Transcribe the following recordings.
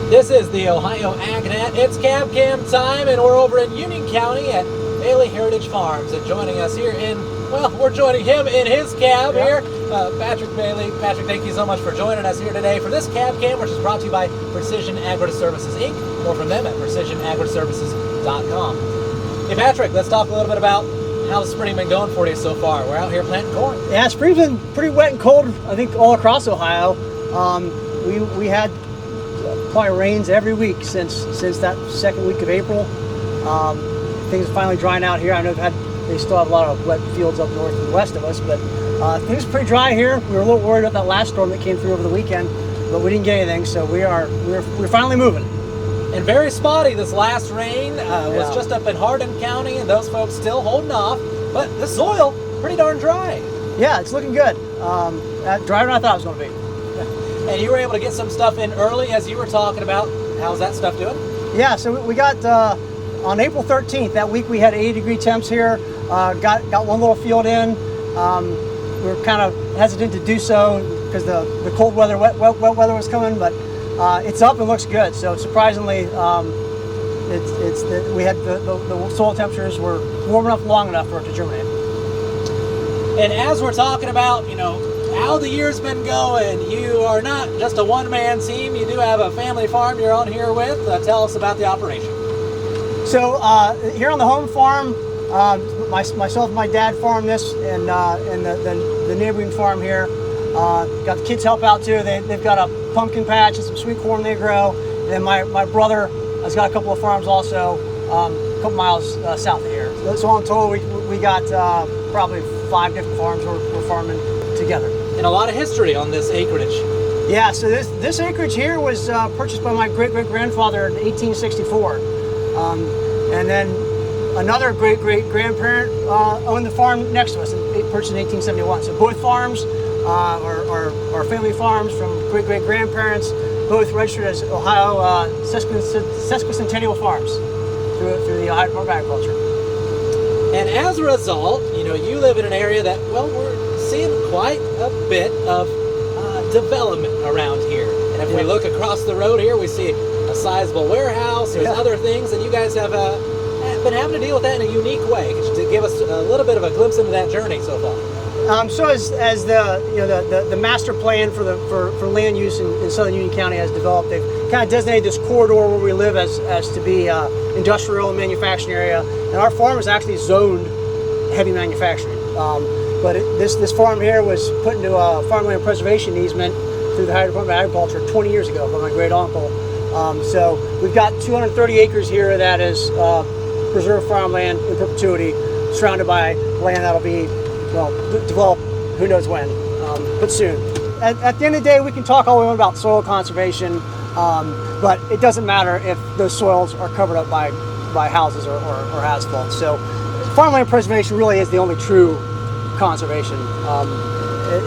This is the Ohio AgNet. It's Cab Cam time, and we're over in Union County at Bailey Heritage Farms. And joining us here we're joining him in his cab here, Patrick Bailey. Patrick, thank you so much for joining us here today for this Cab Cam, which is brought to you by Precision Agri-Services, Inc. More from them at precisionagriservices.com. Hey, Patrick, let's talk a little bit about how the spring been going for you so far. We're out here planting corn. Yeah, spring's been pretty wet and cold, I think, all across Ohio. We had probably rains every week since that second week of April. Things are finally drying out here. I know they still have a lot of wet fields up north and west of us, but things are pretty dry here. We were a little worried about that last storm that came through over the weekend, but we didn't get anything, so we're finally moving. And very spotty this last rain was just up in Hardin County, and those folks still holding off, but the soil pretty darn dry. Yeah, it's looking good. Drier than I thought it was going to be. And you were able to get some stuff in early, as you were talking about. How's that stuff doing? Yeah, so we got on April 13th, that week we had 80-degree temps here. Got one little field in. We were kind of hesitant to do so because the cold weather, wet weather was coming, but it's up and looks good. So surprisingly, we had the soil temperatures were warm enough, long enough for it to germinate. And as we're talking about, how the year's been going, you are not just a one-man team. You do have a family farm you're on here with. Tell us about the operation. So here on the home farm, myself and my dad farm this, and the neighboring farm here. Got the kids help out too. They've got a pumpkin patch and some sweet corn they grow. And then my brother has got a couple of farms also, a couple miles south of here. So all in total, we got probably 5 different farms we're farming together. And a lot of history on this acreage. Yeah, so this acreage here was purchased by my great-great-grandfather in 1864. And then another great-great-grandparent owned the farm next to us and purchased in 1871. So both farms are family farms from great-great-grandparents, both registered as Ohio sesquicentennial farms through the Ohio Department of Agriculture. And as a result, you live in an area that, we're seeing quite a bit of development around here. And if we look across the road here, we see a sizable warehouse. There's other things, and you guys have been having to deal with that in a unique way. Could you give us a little bit of a glimpse into that journey so far? So as the master plan for land use in southern Union County has developed, they've kind of designated this corridor where we live as to be industrial and manufacturing area, and our farm is actually zoned heavy manufacturing. But this farm here was put into a Farmland Preservation easement through the Ohio Department of Agriculture 20 years ago by my great uncle. So we've got 230 acres here that is preserved farmland in perpetuity, surrounded by land that'll be developed who knows when, but soon. At the end of the day, we can talk all we want about soil conservation, but it doesn't matter if those soils are covered up by houses or asphalt. So farmland preservation really is the only true conservation.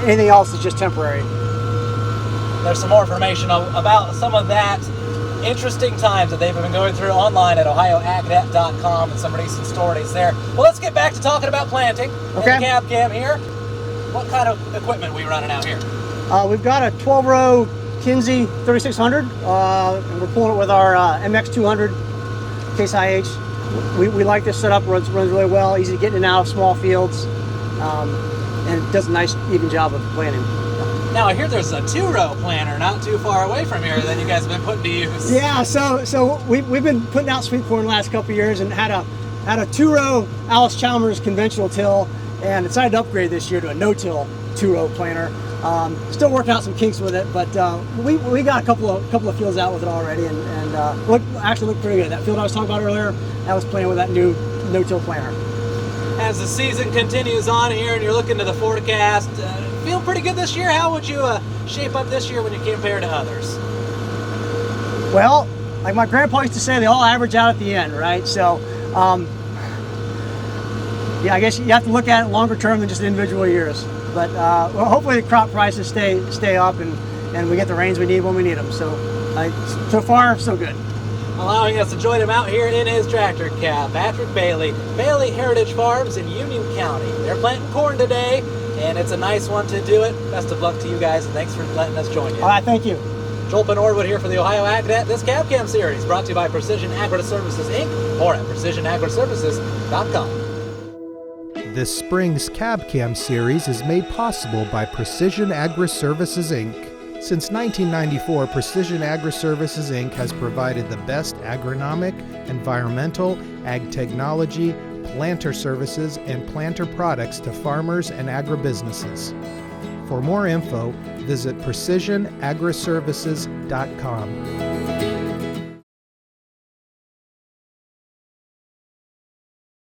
Anything else is just temporary. There's some more information about some of that interesting times that they've been going through online at ohioagnet.com, and some recent stories there. Well, let's get back to talking about planting. Okay. In the Cab Cam here. What kind of equipment are we running out here? We've got a 12-row Kinsey 3600, and we're pulling it with our MX200 Case IH. We like this setup. Runs really well, easy to get in and out of small fields, and it does a nice even job of planting. Now I hear there's a 2-row planter not too far away from here that you guys have been putting to use. Yeah, so we've been putting out sweet corn the last couple of years, and had a 2-row Alice Chalmers conventional till, and decided to upgrade this year to a NoTill 2-row planter. Still working out some kinks with it, but we got a couple of fields out with it already, and actually looked pretty good. That field I was talking about earlier, I was playing with that new no-till planter. As the season continues on here and you're looking to the forecast, feel pretty good this year. How would you shape up this year when you compare to others? Well, like my grandpa used to say, they all average out at the end, right? So, yeah, I guess you have to look at it longer term than just individual years. But hopefully the crop prices stay up and we get the rains we need when we need them. So, so far, so good. Allowing us to join him out here in his tractor cab, Patrick Bailey, Bailey Heritage Farms in Union County. They're planting corn today, and it's a nice one to do it. Best of luck to you guys, and thanks for letting us join you. All right, thank you. Joel Penhorwood here for the Ohio AgNet. This CabCam series brought to you by Precision Agri-Services, Inc. or at precisionagriservices.com. This spring's CabCam series is made possible by Precision Agri-Services, Inc. Since 1994, Precision Agri-Services, Inc. has provided the best agronomic, environmental, ag technology, planter services, and planter products to farmers and agribusinesses. For more info, visit precisionagriservices.com.